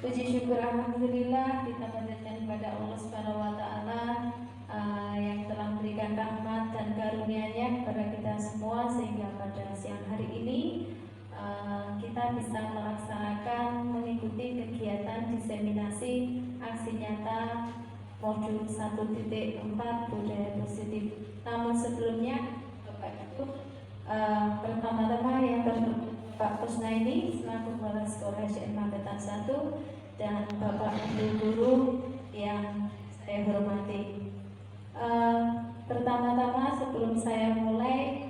Puji syukur alhamdulillah kita panjatkan kepada Allah Subhanahu wa taala yang telah memberikan rahmat dan karunia-Nya kepada kita semua sehingga pada siang hari ini kita bisa melaksanakan mengikuti kegiatan diseminasi aksi nyata modul 1.4 budaya positif. Namun sebelumnya Bapak Ibu, pertama-tama yang terhormat Pak Kusnaini selaku Kepala Sekolah SDN Magetan 1 dan Bapak Ibu Guru yang saya hormati. Pertama-tama sebelum saya mulai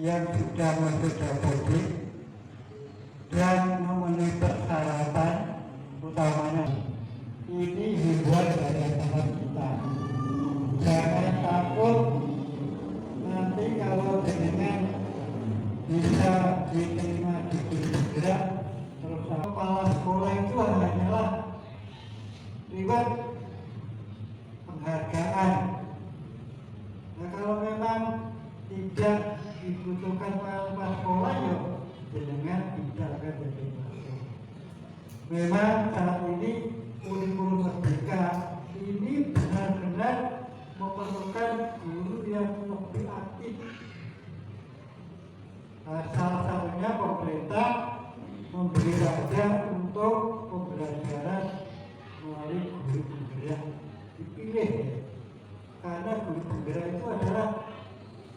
yang sudah masuk politik dan memenuhi persyaratan utamanya. Ini hiburan dari teman kita. Jangan takut nanti kalau dengan bisa diterima di segera terus kepala sekolah itu hanyalah reward penghargaan. Nah kalau memang tidak dibutuhkan kepala sekolah ya dengan tidak akan jadi masuk. Memang saat ini kurikulum merdeka ini benar-benar memerlukan guru yang lebih aktif. Nah, salah satunya pemerintah memberi wajah untuk pembelajaran melalui guru penggerak dipilih, karena guru penggerak itu adalah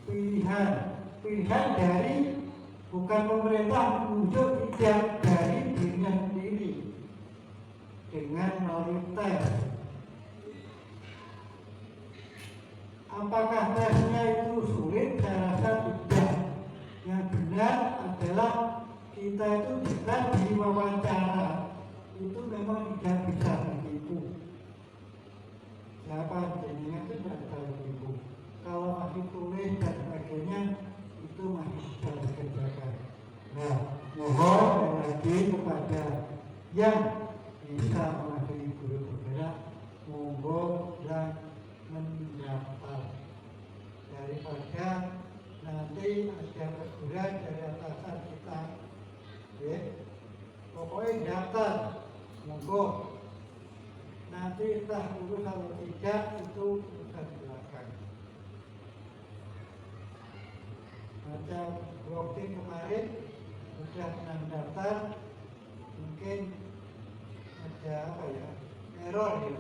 pilihan dari bukan pemerintah menunjuk, tidak dari dirinya sendiri dengan melalui tes. Apakah tesnya itu sulit? Saya rasa tidak. Yang benar adalah kita itu bisa diwawancara, itu memang tidak bisa begitu. Siapa jadinya itu tidak bisa begitu. Kalau masih tulis dan sebagainya itu masih bisa dikerjakan. Nah, mohon lagi kepada yang bisa menjadi guru penggerak, monggo dan mendaftar, daripada nanti ada teguran dari atasan kita. Ya, pokoknya daftar, monggo. Nanti entah lulus atau tidak itu urusan belakang. Macam blocking kemarin sudah mendaftar, mungkin ada apa ya, error ya,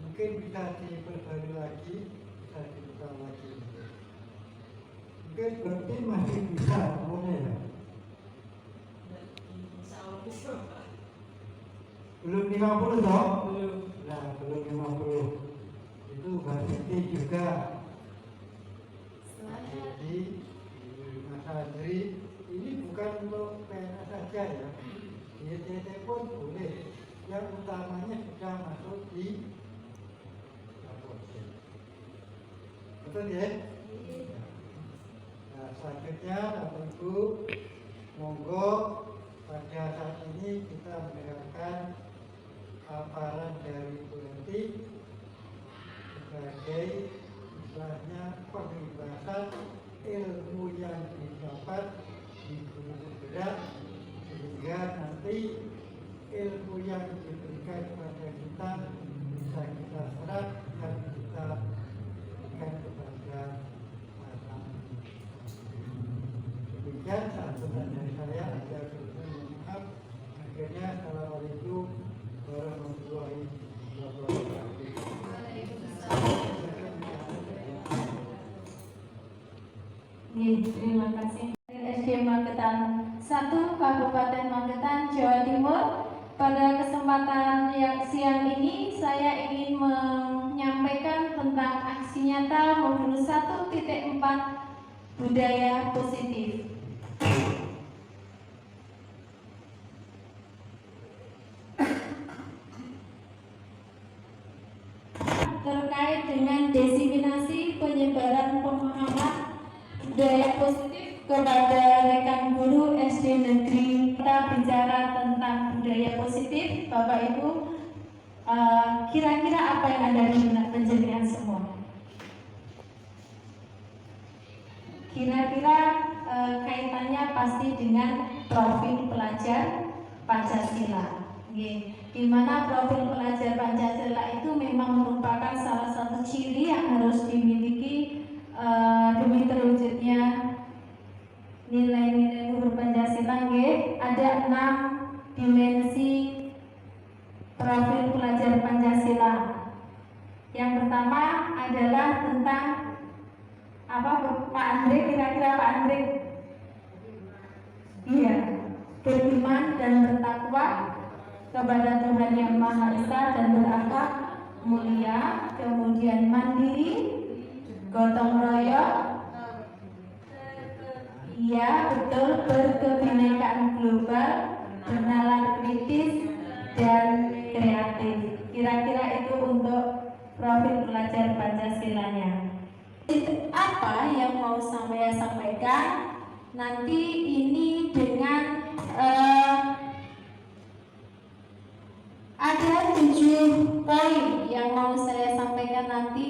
mungkin bisa diperbarui lagi, bisa dibuka lagi. Mungkin berarti masih bisa, boleh ya? Belum 50 toh? Belum. Nah, belum 50. Itu berarti juga. Jadi Mas Andri ini bukan untuk PNS saja ya. YTT pun boleh. Yang utamanya sudah masuk di Betul ya? Nah, selanjutnya Bapak Ibu, monggo pada saat ini kita mendengarkan paparan dari Bu Yanti sebagai istilahnya pembahasan ilmu yang didapat di Gunung Berat, sehingga nanti ilmu yang diberikan kepada kita bisa kita serap dan kita berikan kepada anak. Demikian sambutan dari saya. Ada maaf. Akhirnya assalamualaikum warahmatullahi wabarakatuh. Terima kasih. SD Magetan 1 Kabupaten Magetan, Jawa Timur. Pada kesempatan yang siang ini saya ingin menyampaikan tentang aksi nyata modul 1.4 budaya positif. Terkait dengan diseminasi penyebaran pemahaman budaya positif kepada rekan guru SD negeri. Kita bicara tentang budaya positif, Bapak Ibu, kira-kira apa yang ada di benak penjenengan semua? Kira-kira kaitannya pasti dengan profil pelajar Pancasila. Di mana profil pelajar Pancasila itu memang merupakan salah satu ciri yang harus dimiliki demi terwujudnya nilai-nilai luhur Pancasila. Ada 6 dimensi profil pelajar Pancasila. Yang pertama adalah tentang apa, Pak Andre? Kira-kira Pak Andre? Iya, beriman dan bertakwa kepada Tuhan Yang Maha Esa dan berakhlak mulia, kemudian mandiri, gotong royong, iya betul, berkebinekaan global, bernalar kritis dan kreatif. Kira-kira itu untuk profil pelajar Pancasilanya. Apa yang mau saya sampaikan nanti ini dengan ada 7 poin yang mau saya sampaikan nanti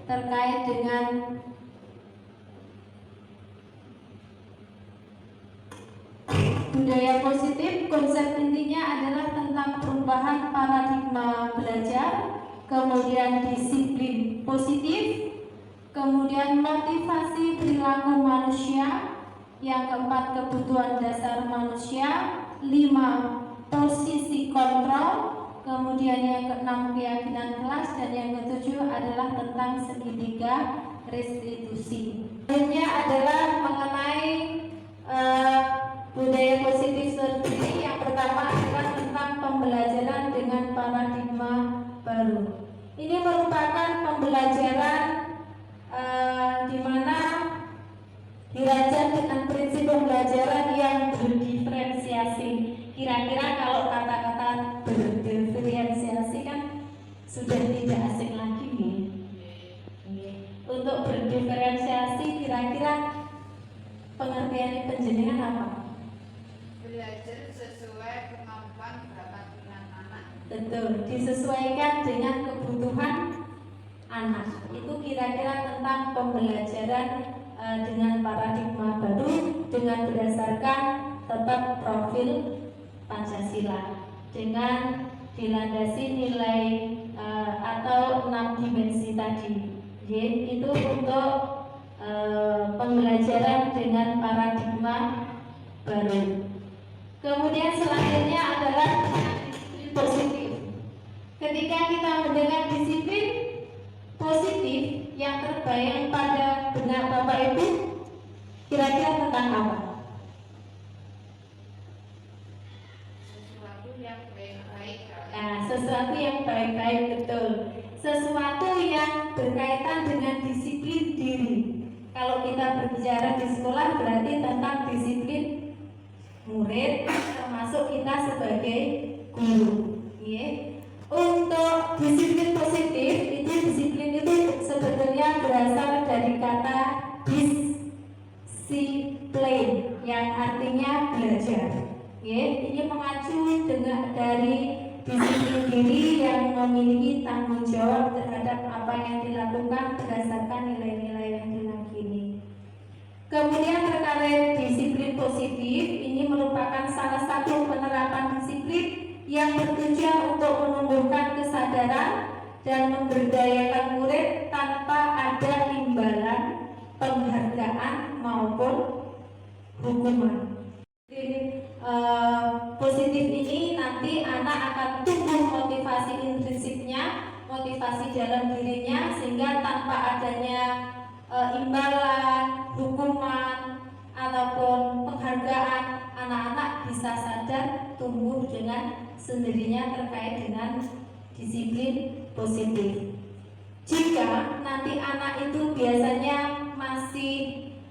terkait dengan budaya positif. Konsep intinya adalah tentang perubahan paradigma belajar, kemudian disiplin positif, kemudian motivasi perilaku manusia, yang keempat kebutuhan dasar manusia, 5 posisi kontrol, kemudian yang keenam keyakinan kelas, dan yang ketujuh adalah tentang segitiga restitusi. Selanjutnya adalah mengenai budaya positif sendiri. Yang pertama adalah tentang pembelajaran dengan paradigma baru. Ini merupakan pembelajaran di mana dirancang dengan prinsip pembelajaran yang berdiferensiasi. Kira-kira kalau kata-kata berdiferensiasi kan sudah tidak asing lagi nih. Untuk berdiferensiasi kira-kira pengertian penjenengan apa? Belajar sesuai kemampuan bakat minat anak. Betul, disesuaikan dengan kebutuhan anak. Itu kira-kira tentang pembelajaran dengan paradigma baru dengan berdasarkan tetap profil Pancasila dengan dilandasi nilai atau 6 dimensi tadi. Itu untuk pembelajaran dengan paradigma baru. Kemudian selanjutnya adalah disiplin positif. Ketika kita mendengar disiplin positif, yang terbayang pada benak Bapak Ibu kira-kira tentang apa? Sesuatu yang baik-baik. Nah, sesuatu yang baik-baik, betul. Sesuatu yang berkaitan dengan disiplin diri. Kalau kita berbicara di sekolah berarti tentang disiplin murid, termasuk kita sebagai guru. Untuk disiplin positif, itu disiplin itu sebetulnya berasal dari kata disiplin yang artinya belajar. Ini mengacu dari disiplin diri yang memiliki tanggung jawab terhadap apa yang dilakukan berdasarkan nilai-nilai yang diyakini. Kemudian terkait disiplin positif, ini merupakan salah satu penerapan disiplin yang bertujuan untuk menumbuhkan kesadaran dan memberdayakan murid tanpa ada imbalan, penghargaan maupun hukuman. Positif ini nanti anak akan tumbuh motivasi intrinsiknya, motivasi dalam dirinya, sehingga tanpa adanya imbalan, hukuman ataupun penghargaan, anak-anak bisa sadar tumbuh dengan sendirinya terkait dengan disiplin positif. Jika nanti anak itu biasanya masih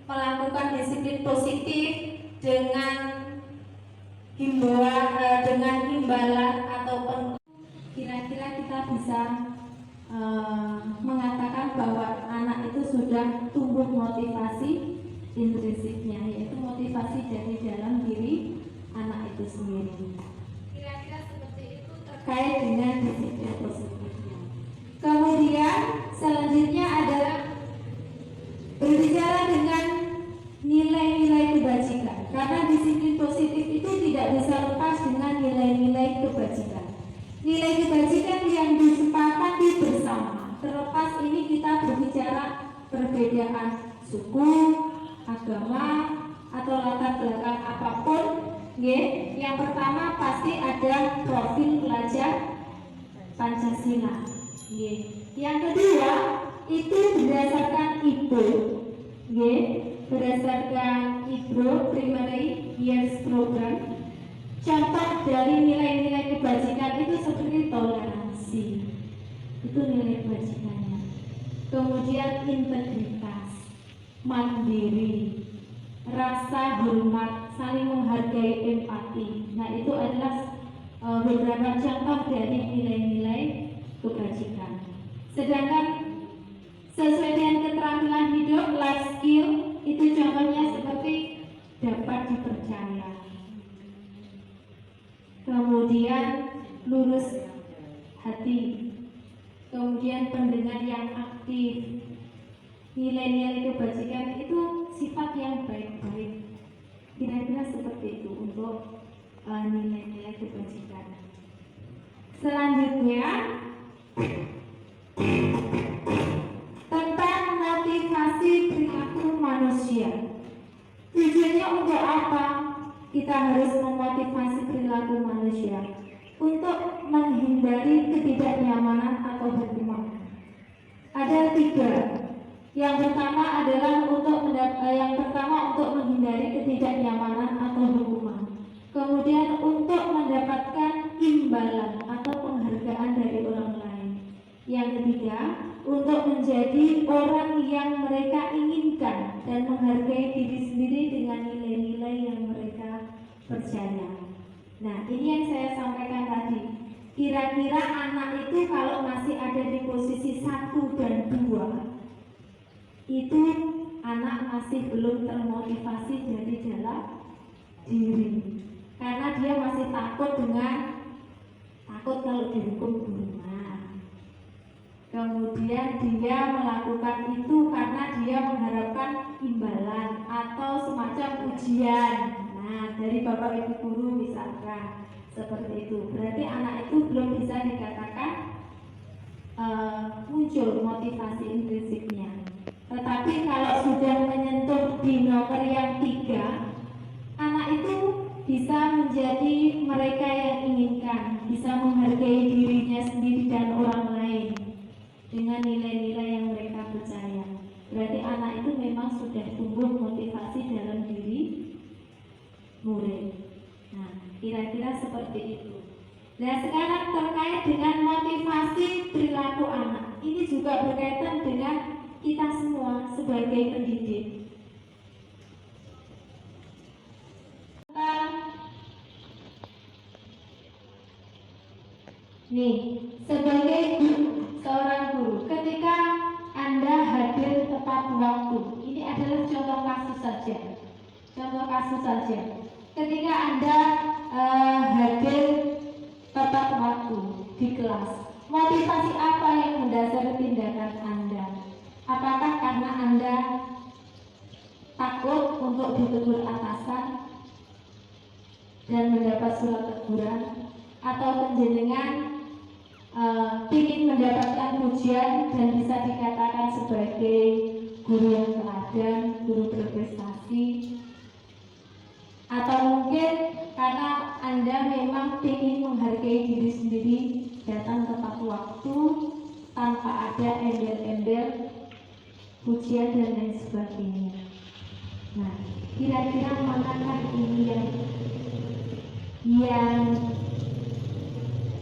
melakukan disiplin positif dengan imbalan ataupun kira-kira kita bisa mengatakan bahwa anak itu sudah tumbuh motivasi intrinsiknya, yaitu motivasi dari dalam diri anak itu sendiri. Kira-kira seperti itu terkait dengan disiplin positifnya. Kemudian selanjutnya adalah berbicara dengan nilai-nilai kebajikan, karena disiplin positif itu tidak bisa lepas dengan nilai-nilai kebajikan. Nilai kebajikan yang disepakati bersama, terlepas ini kita berbicara perbedaan suku, agama, atau latar belakang apapun. Yang pertama pasti ada profil pelajar Pancasila. Yang kedua itu berdasarkan IPRO, berdasarkan IPRO Primary Years Program. Contoh dari nilai-nilai kebajikan itu seperti toleransi, itu nilai kebajikannya. Kemudian integritas, mandiri, rasa hormat, saling menghargai, empati. Nah, itu adalah beberapa contoh dari nilai-nilai kebajikan. Sedangkan sesuai dengan keterampilan hidup, life skill, itu contohnya seperti dapat dipercaya. Kemudian lurus hati, kemudian pendengar yang aktif. Nilai-nilai kebajikan itu sifat yang baik-baik. Kira-kira seperti itu untuk nilai-nilai kebajikan. Selanjutnya tentang motivasi perilaku manusia. Tujuannya untuk apa? Kita harus memotivasi perilaku manusia untuk menghindari ketidaknyamanan atau hukuman. Ada 3. Yang pertama adalah untuk menghindari ketidaknyamanan atau hukuman. Kemudian untuk mendapatkan imbalan atau penghargaan dari orang lain. Yang ketiga, untuk menjadi orang yang mereka inginkan dan menghargai diri sendiri dengan nilai-nilai yang mereka percaya. Nah, ini yang saya sampaikan tadi. Kira-kira anak itu kalau masih ada di posisi 1 dan 2, itu anak masih belum termotivasi dari dalam diri, karena dia masih takut kalau dihukum gurunya. Kemudian dia melakukan itu karena dia mengharapkan imbalan atau semacam ujian. Nah, dari bapak ibu guru misalkan seperti itu. Berarti anak itu belum bisa dikatakan muncul motivasi intrinsiknya. Tetapi kalau sudah menyentuh di nomor yang 3, anak itu bisa menjadi mereka yang inginkan, bisa menghargai dirinya sendiri dan orang lain dengan nilai-nilai yang mereka percaya. Berarti anak itu memang sudah tumbuh motivasi dalam diri murid. Nah, kira-kira seperti itu. Nah, sekarang terkait dengan motivasi perilaku anak, ini juga berkaitan dengan kita semua sebagai pendidik. Nih, sebagai seorang guru, ketika Anda waktu. Ini adalah contoh kasus saja. Contoh kasus saja. Ketika Anda hadir tepat waktu di kelas, motivasi apa yang mendasari tindakan Anda? Apakah karena Anda takut untuk ditegur atasan dan mendapat surat teguran, atau penjenengan ingin mendapatkan pujian dan bisa dikatakan sebagai guru yang teladan, guru berprestasi, atau mungkin karena Anda memang ingin menghargai diri sendiri, datang tepat waktu tanpa ada embel-embel pujian dan lain sebagainya. Nah, kira-kira manakah ini yang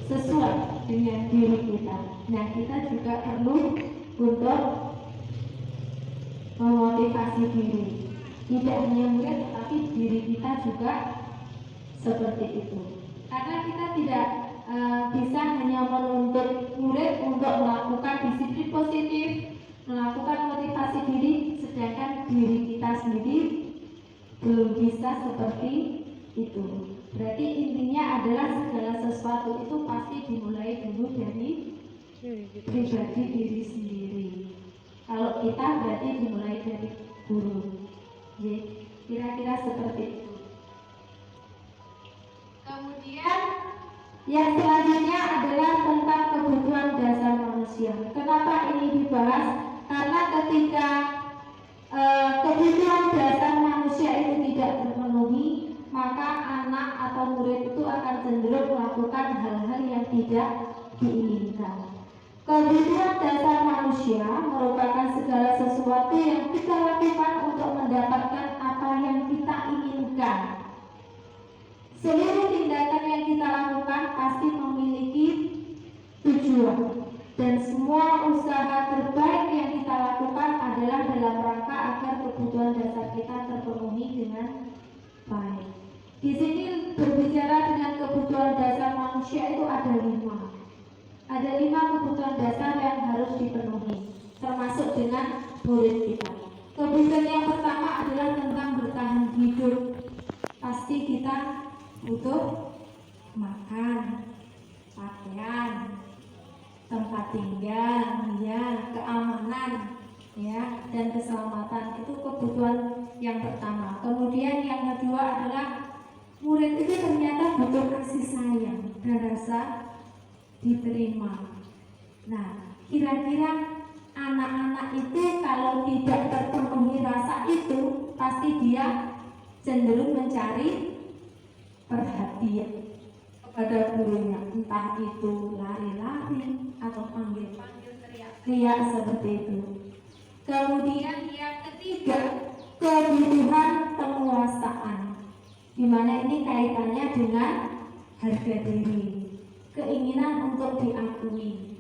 sesuai dengan diri kita? Nah, kita juga perlu untuk memotivasi diri. Tidak hanya murid, tetapi diri kita juga seperti itu. Karena kita tidak bisa hanya menuntut murid untuk melakukan disiplin positif, melakukan motivasi diri, sedangkan diri kita sendiri belum bisa seperti itu. Berarti intinya adalah segala sesuatu itu pasti dimulai dulu dari pribadi diri sendiri. Kalau kita berarti dimulai dari guru. Kira-kira seperti itu. Kemudian yang selanjutnya adalah tentang kebutuhan dasar manusia. Kenapa ini dibahas? Karena ketika kebutuhan dasar manusia itu tidak terpenuhi, maka anak atau murid itu akan cenderung melakukan hal-hal yang tidak diinginkan. Kebutuhan dasar manusia merupakan segala sesuatu yang kita lakukan untuk mendapatkan apa yang kita inginkan. Seluruh tindakan yang kita lakukan pasti memiliki tujuan, dan semua usaha terbaik yang kita lakukan adalah dalam rangka agar kebutuhan dasar kita terpenuhi dengan baik. Di sini berbicara dengan kebutuhan dasar manusia itu ada 5. Ada 5 kebutuhan dasar yang harus dipenuhi, termasuk dengan murid kita. Kebutuhan yang pertama adalah tentang bertahan hidup. Pasti kita butuh makan, pakaian, tempat tinggal, ya, keamanan, ya, dan keselamatan. Itu kebutuhan yang pertama. Kemudian yang kedua adalah murid itu ternyata butuh kasih sayang dan rasa diterima. Nah, kira-kira anak-anak itu kalau tidak terpenuhi rasa itu, pasti dia cenderung mencari perhatian kepada gurunya, entah itu lari-lari atau panggil-panggil, teriak-teriak seperti itu. Kemudian yang ketiga, kebutuhan penguasaan, di mana ini kaitannya dengan harga diri, keinginan untuk diakui,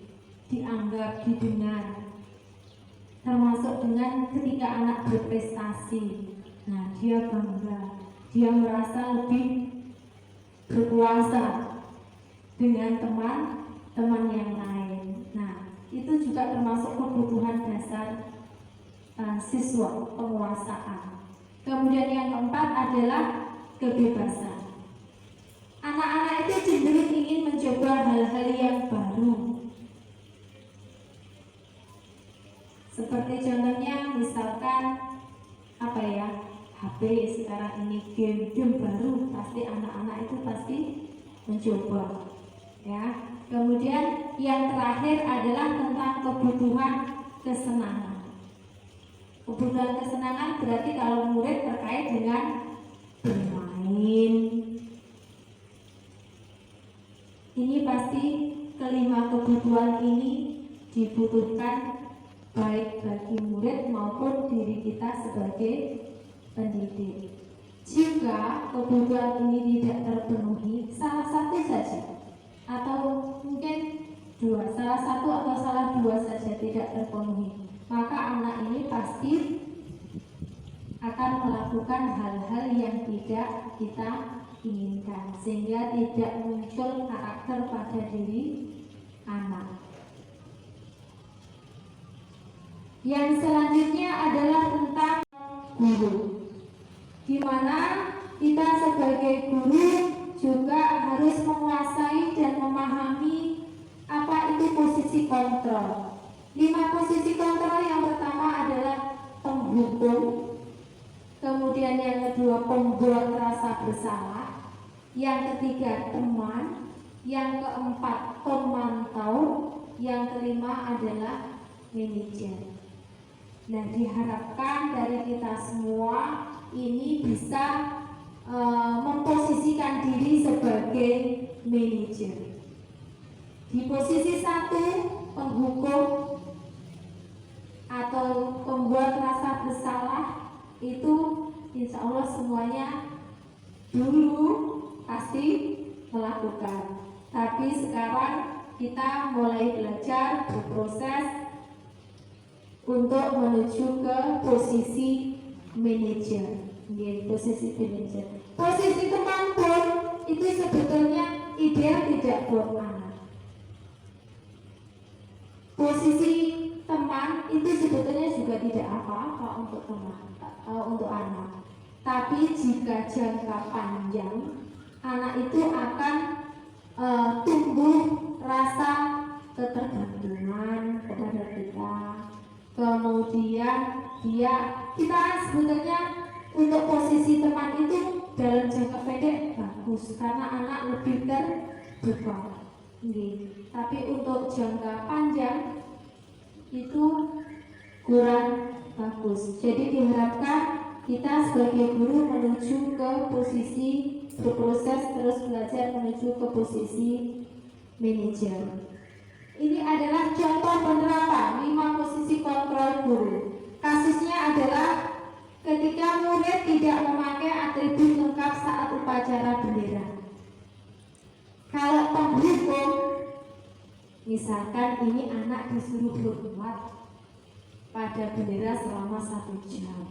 dianggap, didengar, termasuk dengan ketika anak berprestasi. Nah, dia bangga, dia merasa lebih berkuasa dengan teman-teman yang lain. Nah, itu juga termasuk kebutuhan dasar siswa, penguasaan. Kemudian yang keempat adalah kebebasan. Anak-anak itu cenderung ingin mencoba hal-hal yang baru. Seperti contohnya misalkan apa ya, HP sekarang ini, game baru, pasti anak-anak itu pasti mencoba, ya. Kemudian yang terakhir adalah tentang kebutuhan kesenangan. Kebutuhan kesenangan berarti kalau murid terkait dengan bermain. Ini pasti kelima kebutuhan ini dibutuhkan baik bagi murid maupun diri kita sebagai pendidik. Jika kebutuhan ini tidak terpenuhi, salah satu saja atau mungkin salah satu atau salah dua saja tidak terpenuhi, maka anak ini pasti akan melakukan hal-hal yang tidak kita inginkan, sehingga tidak muncul karakter pada diri anak. Yang selanjutnya adalah tentang guru, di mana kita sebagai guru juga harus menguasai dan memahami apa itu posisi kontrol. 5 posisi kontrol. Yang pertama adalah penghukum, kemudian yang kedua pembuat rasa bersalah, yang ketiga teman, yang keempat pemantau, yang kelima adalah manajer. Nah, diharapkan dari kita semua ini bisa memposisikan diri sebagai manajer. Di posisi 1, penghukum atau pembuat rasa bersalah, itu insya Allah semuanya dulu pasti melakukan. Tapi sekarang kita mulai belajar berproses untuk menuju ke posisi manajer. Posisi manajer. Posisi teman pun itu sebetulnya ideal tidak buat anak. Posisi teman itu sebetulnya juga tidak apa-apa untuk teman, untuk anak. Tapi jika jangka panjang, anak itu akan tumbuh rasa ketergantungan kepada kita. Kemudian kita sebetulnya untuk posisi teman itu dalam jangka pendek bagus karena anak lebih terbuka. Tapi untuk jangka panjang itu kurang bagus. Jadi diharapkan kita sebagai guru menuju ke posisi berproses terus belajar menuju ke posisi manajer. Ini adalah contoh penerapan 5 posisi kontrol guru. Kasusnya adalah ketika murid tidak memakai atribut lengkap saat upacara bendera. Kalau penghukum, misalkan ini anak disuruh berbuat pada bendera selama 1 jam.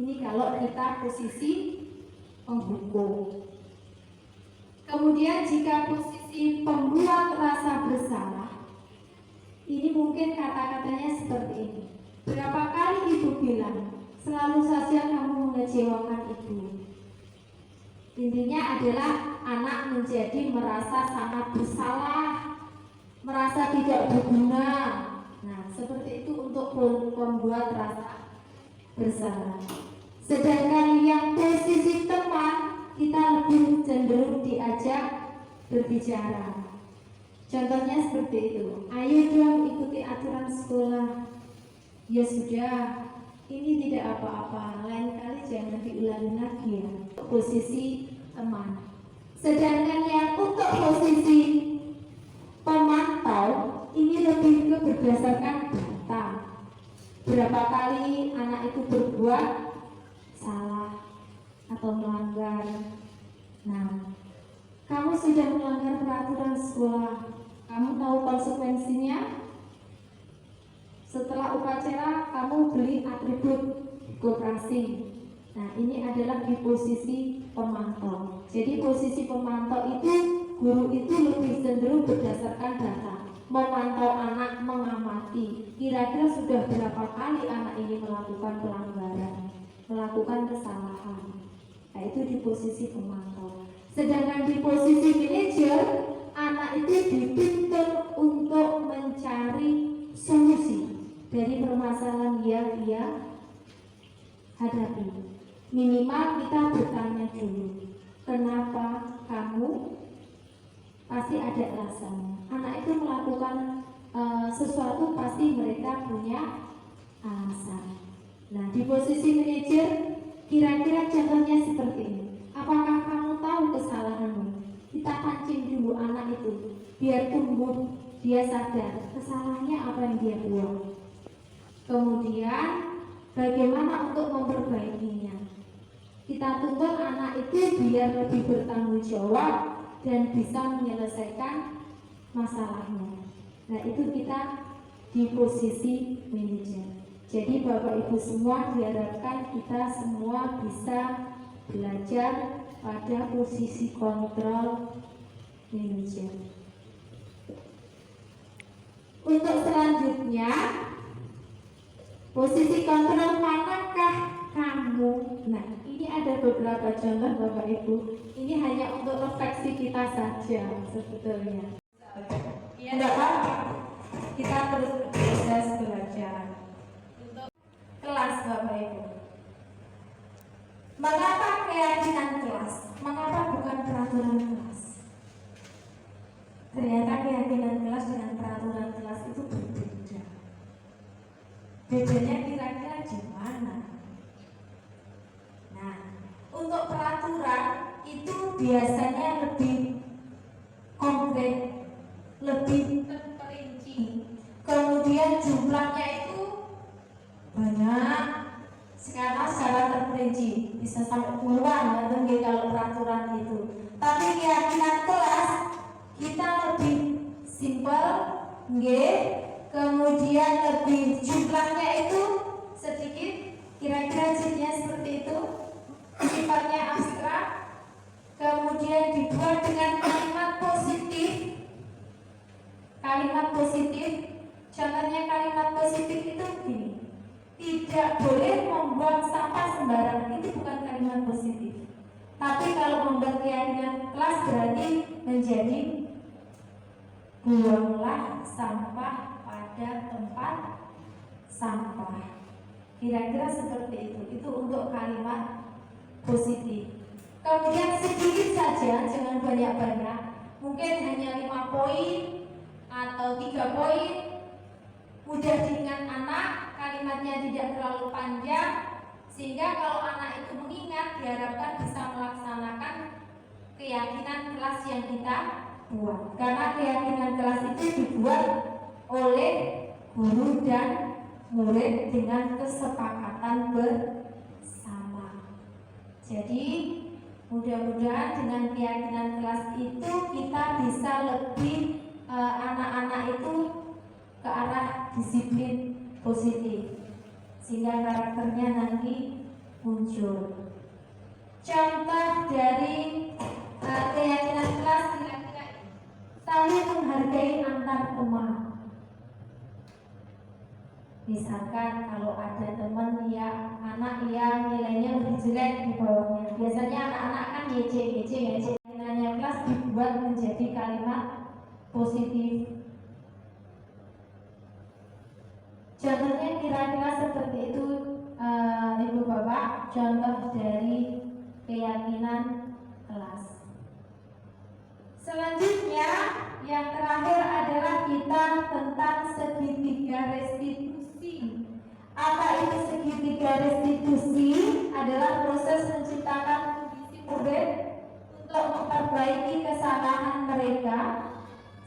Ini kalau kita posisi penghukum. Kemudian jika posisi pembuat rasa bersalah, ini mungkin kata-katanya seperti ini. Berapa kali ibu bilang, selalu saja kamu mengecewakan ibu. Intinya adalah anak menjadi merasa sangat bersalah, merasa tidak berguna. Nah, seperti itu untuk pembuat rasa bersalah. Sedangkan yang posisi teman, kita lebih cenderung diajak berbicara. Contohnya seperti itu. Ayo dong ikuti aturan sekolah. Ya sudah, ini tidak apa-apa. Lain kali jangan diulangi lagi ya. Posisi teman. Sedangkan yang untuk posisi pemantau, ini lebih ke berdasarkan data. Berapa kali anak itu berbuat salah atau melanggar. Nah, kamu sudah melanggar peraturan sekolah, kamu tahu konsekuensinya. Setelah upacara kamu beli atribut koperasi. Nah, ini adalah di posisi pemantau. Jadi posisi pemantau itu, guru itu lebih cenderung berdasarkan data, memantau anak, mengamati kira-kira sudah berapa kali anak ini melakukan pelanggaran, melakukan kesalahan. Nah, itu di posisi pemantau. Sedangkan di posisi manajer, anak itu dituntut untuk mencari solusi dari permasalahan yang dia hadapi. Minimal kita bertanya dulu, kenapa kamu? Pasti ada alasannya. Anak itu melakukan sesuatu pasti mereka punya alasan. Nah, di posisi manajer, kira-kira contohnya seperti ini. Apakah kamu tahu kesalahanmu? Kita pancing dulu anak itu, biar tumbuh, dia sadar kesalahannya apa yang dia buat. Kemudian bagaimana untuk memperbaikinya? Kita tuntut anak itu biar lebih bertanggung jawab dan bisa menyelesaikan masalahnya. Nah, itu kita di posisi manajer. Jadi Bapak Ibu semua diharapkan kita semua bisa belajar pada posisi kontrol manajer. Untuk selanjutnya Posisi kontrol manakah kamu? Nah, ini ada beberapa contoh Bapak Ibu. Ini hanya untuk refleksi kita saja sebetulnya. Ya, enggak apa-apa. Kita terus proses belajar. Untuk kelas Bapak Ibu. Mengapa keyakinan kelas? Mengapa bukan peraturan kelas? Ternyata keyakinan kelas dengan peraturan kelas itu berbeda. Bedanya kira-kira di mana? Nah, untuk peraturan itu biasanya lebih konkret, lebih terperinci. Kemudian jumlahnya itu banyak. Sekarang secara terperinci bisa sampai puluhan ya kalau peraturan itu. Tapi keyakinan kelas kita lebih simpel, kemudian lebih jumlahnya itu sedikit, kira-kira jenisnya seperti itu, sifatnya abstrak, kemudian dibuat dengan kalimat positif. Kalimat positif, contohnya kalimat positif itu begini: tidak boleh membuang sampah sembarangan. Itu bukan kalimat positif. Tapi kalau membuat keyakinan kelas berarti menjadi buanglah sampah pada tempat sampah. Kira-kira seperti itu. Itu untuk kalimat positif. Kemudian sedikit saja, jangan banyak-banyak. Mungkin hanya 5 poin atau 3 poin. Mudah diingat anak, kalimatnya tidak terlalu panjang, sehingga kalau anak itu mengingat diharapkan bisa melaksanakan keyakinan kelas yang kita buat. Karena keyakinan kelas itu dibuat oleh guru dan murid dengan kesepakatan bersama. Jadi mudah-mudahan dengan keyakinan kelas itu kita bisa lebih anak-anak itu ke arah disiplin positif, sehingga karakternya nanti muncul. Contoh dari keyakinan kelas kira-kira saling menghargai antar teman. Misalkan kalau ada teman yang anak yang nilainya lebih jelek di bawahnya, biasanya anak-anak kan ngece. Keyakinannya kelas dibuat menjadi kalimat positif. Contohnya kira-kira seperti itu, Ibu Bapak, contoh dari keyakinan kelas. Selanjutnya, yang terakhir adalah kita tentang segitiga restitusi. Apa itu segitiga restitusi? Adalah proses menciptakan kondisi murid untuk memperbaiki kesalahan mereka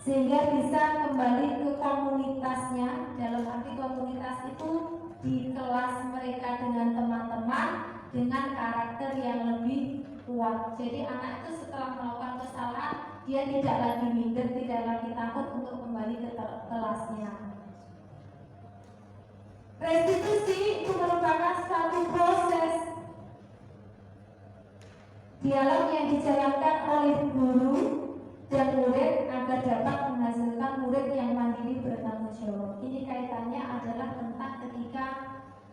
sehingga bisa kembali ke komunitasnya. Dalam arti komunitas itu di kelas mereka dengan teman-teman dengan karakter yang lebih kuat. Jadi anak itu setelah melakukan kesalahan, dia tidak lagi minder, tidak lagi takut untuk kembali ke kelasnya. Restitusi itu merupakan suatu proses dialog yang dijalankan oleh guru dan murid agar dapat menghasilkan murid yang mandiri bertanggung jawab. Ini kaitannya adalah tentang ketika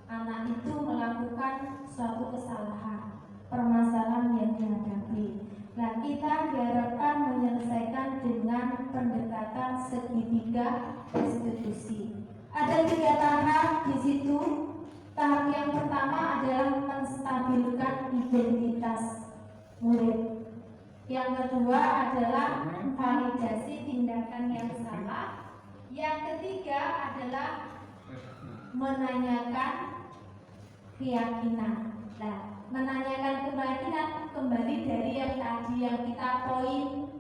anak itu melakukan suatu kesalahan, permasalahan yang dihadapi. Nah, kita diharapkan menyelesaikan dengan pendekatan segitiga restitusi. Ada 3 tahap di situ. Tahap yang pertama adalah menstabilkan identitas murid. Yang kedua adalah validasi tindakan yang salah. Yang ketiga adalah menanyakan keyakinan. Nah, menanyakan keyakinan kembali dari yang tadi yang kita poin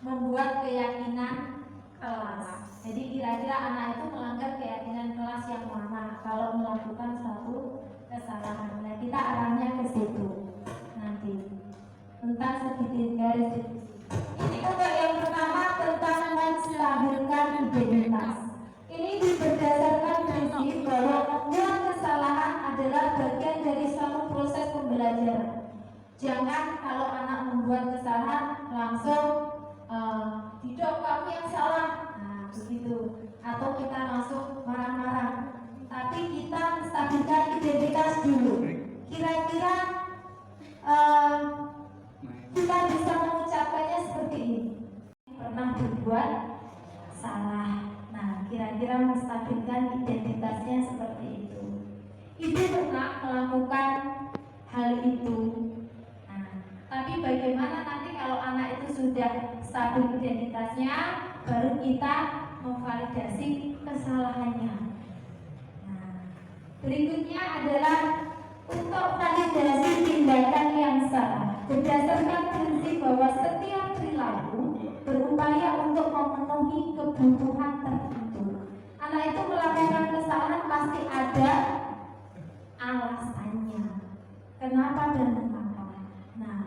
membuat keyakinan kelas. Jadi kira-kira anak itu melanggar keyakinan kelas yang mana kalau melakukan suatu kesalahan. Nah, kita arahnya ke situ nanti tentang segitiga restitusi. Ini untuk yang pertama tentang menstabilkan identitas. Ini berdasarkan prinsip bahwa membuat kesalahan adalah bagian dari suatu proses pembelajaran. Jangan kalau anak membuat kesalahan langsung tidak kamu yang salah, nah begitu. Atau kita langsung marah-marah. tapi kita stabilkan identitas dulu. Kira-kira kita bisa mengucapkannya seperti ini: pernah berbuat salah. Nah, kira-kira menstabilkan identitasnya seperti itu. Ibu pernah melakukan hal itu. Nah, tapi bagaimana nanti kalau anak itu sudah stabil identitasnya, baru kita memvalidasi kesalahannya. Nah, berikutnya adalah untuk validasi tindakan yang salah berdasarkan prinsip bahwa setiap perilaku berupaya untuk memenuhi kebutuhan tertentu. Anak itu melakukan kesalahan pasti ada alasannya. Kenapa dan mengapa? Nah,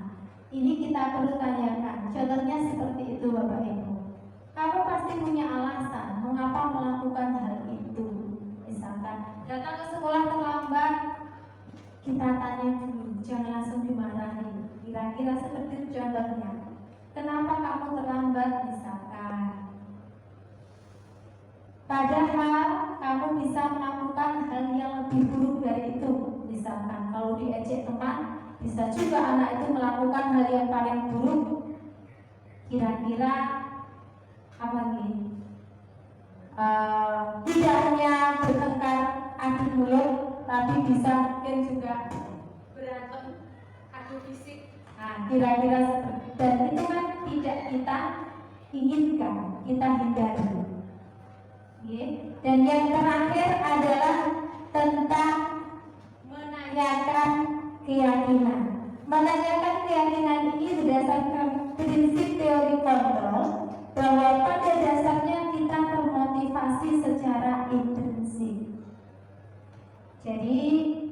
ini kita perlu tanyakan. Contohnya seperti itu, Bapak Ibu. Kamu pasti punya alasan mengapa melakukan hal itu. Misalkan datang ke sekolah terlambat, kita tanya dulu, jangan langsung dimarahi. Kira-kira seperti itu contohnya. Kenapa kamu terlambat misalkan? Padahal kamu bisa melakukan hal yang lebih buruk dari itu. Misalkan kalau diejek teman, bisa juga anak itu melakukan hal yang paling buruk. Kira-kira apa nih? Tidak hanya bertengkar adu mulut, tapi bisa mungkin juga berantem adu fisik. Nah, kira-kira seperti, dan itu kan tidak kita inginkan, kita hindari. Dan yang terakhir adalah tentang menanyakan keyakinan. Menanyakan keyakinan ini berdasarkan prinsip teori kontrol, bahwa pada dasarnya kita termotivasi secara intrinsik. Jadi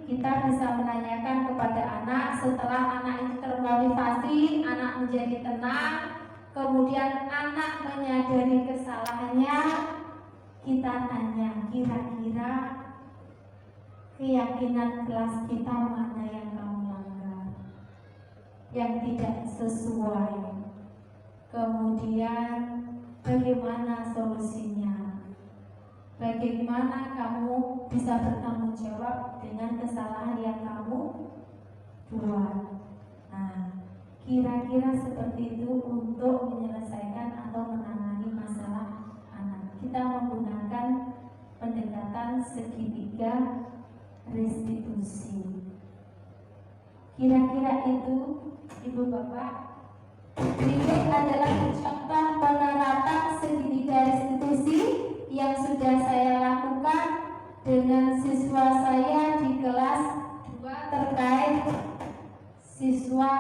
kita bisa menanyakan kepada anak, setelah anak itu termotivasi, anak menjadi tenang, kemudian anak menyadari kesalahannya, kita tanya, kira-kira keyakinan kelas kita mana yang kamu langgar, yang tidak sesuai, kemudian bagaimana solusinya, bagaimana kamu bisa bertanggung jawab dengan kesalahan yang kamu buat. Nah, kira-kira seperti itu untuk menyelesaikan atau menangani masalah anak. Kita menggunakan pendekatan segitiga restitusi. Kira-kira itu, Ibu Bapak. Berikut adalah contoh penerapan segitiga restitusi yang sudah saya lakukan dengan siswa saya di kelas 2 terkait siswa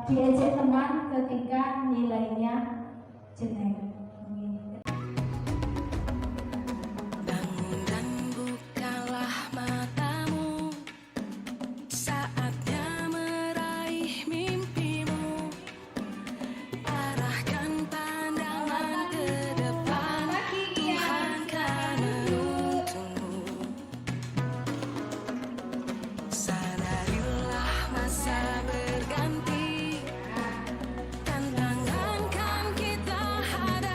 diejek teman ketika nilainya jelek. Tantangan kan kita hadapi.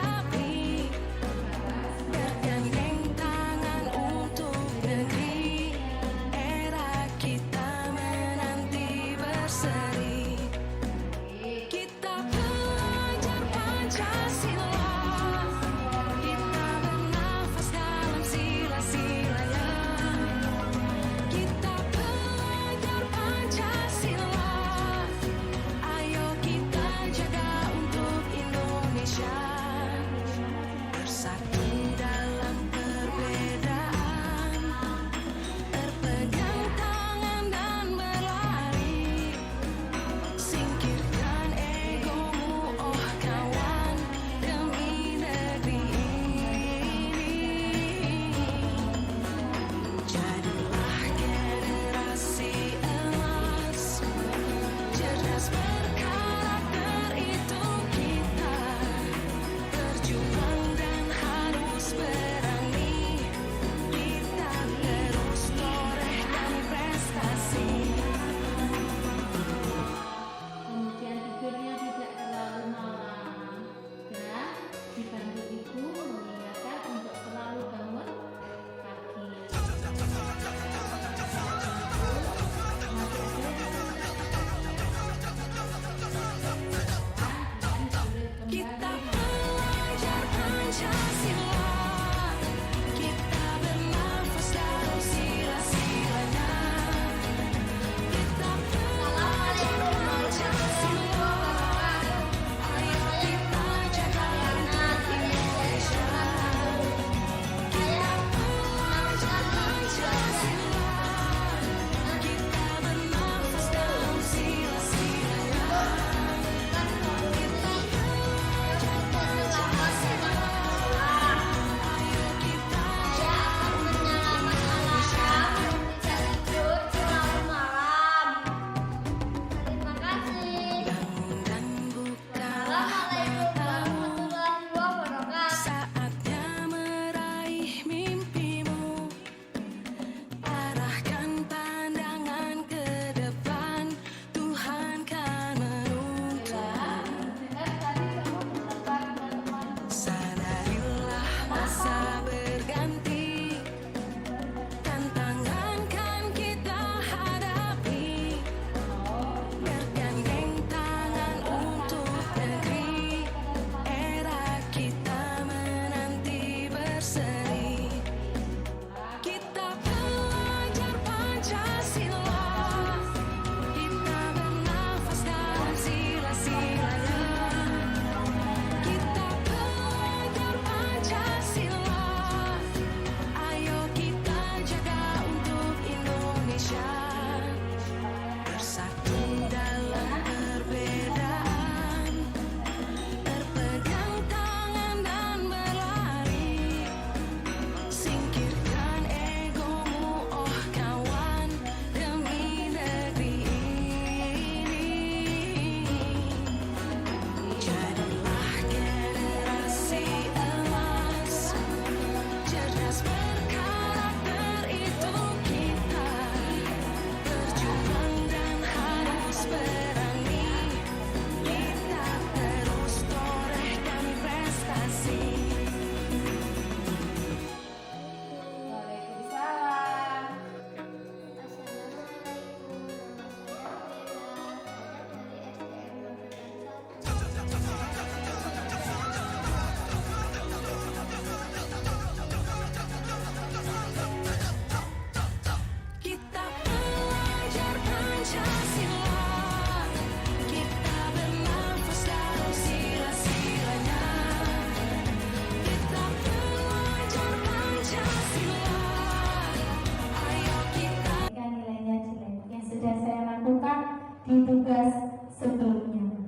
di tugas sebelumnya.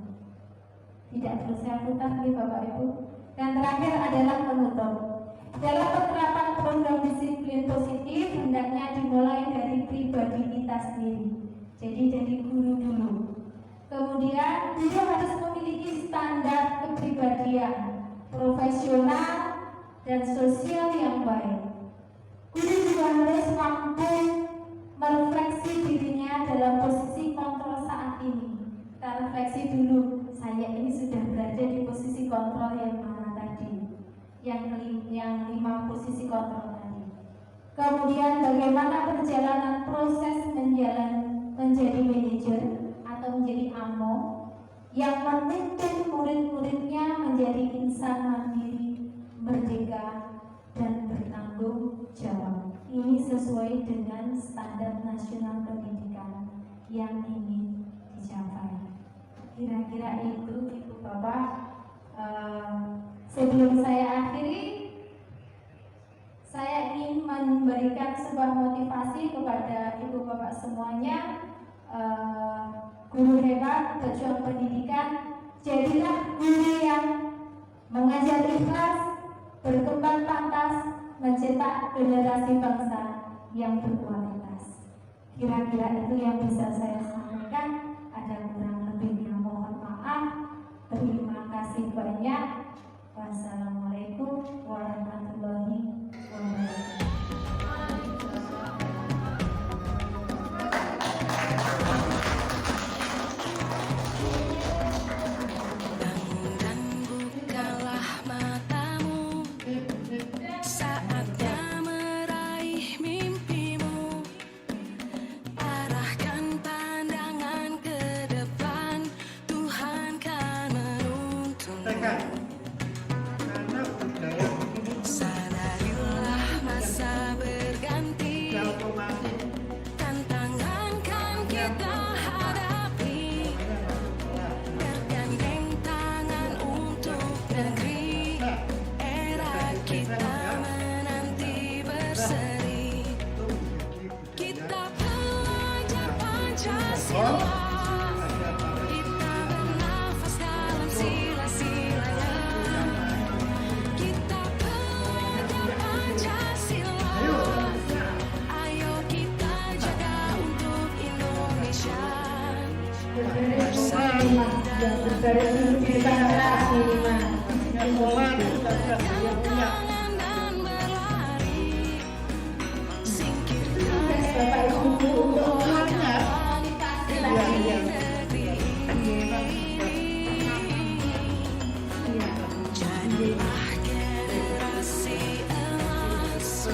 Tidak perlu saya putar nih Bapak Ibu. Dan terakhir adalah penutup. Dalam penerapan program disiplin positif hendaknya dimulai dari pribadi kita sendiri. Jadi dari guru dulu. Kemudian guru harus memiliki standar kepribadian profesional dan sosial yang baik. Guru juga harus mampu merefleksi dirinya dalam posisi kontrol saat ini. Kita refleksi dulu, saya ini sudah berada di posisi kontrol yang mana tadi? Yang 5 posisi kontrol tadi. Kemudian bagaimana perjalanan proses menjadi manajer atau menjadi AMO yang menuntun murid-muridnya menjadi insan mandiri, merdeka, dan bertanggung jawab. Ini sesuai dengan standar nasional pendidikan yang ingin dicapai. Kira-kira itu Ibu Bapak. Sebelum saya akhiri, saya ingin memberikan sebuah motivasi kepada Ibu Bapak semuanya. Guru hebat, pejuang pendidikan, jadilah guru yang mengajar ikhlas, berkembang pantas, mencetak generasi bangsa yang berkualitas. Kira-kira itu yang bisa saya sampaikan. Ada kurang lebihnya mohon maaf. Terima kasih banyak. Wassalamualaikum warahmatullahi wabarakatuh. Karena budaya begini Sadarilah masa berganti, otomatis tantangan kan kita hadapi, bergandeng tangan untuk negeri, era kita menanti berseri, kita belajar Pancasila. Yang bergaris untuk kita sekolah kita sudah punya. Bapak Ibu untuk Semuanya. Jadilah generasi emas,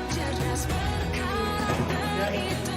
cerdas berkarakter itu.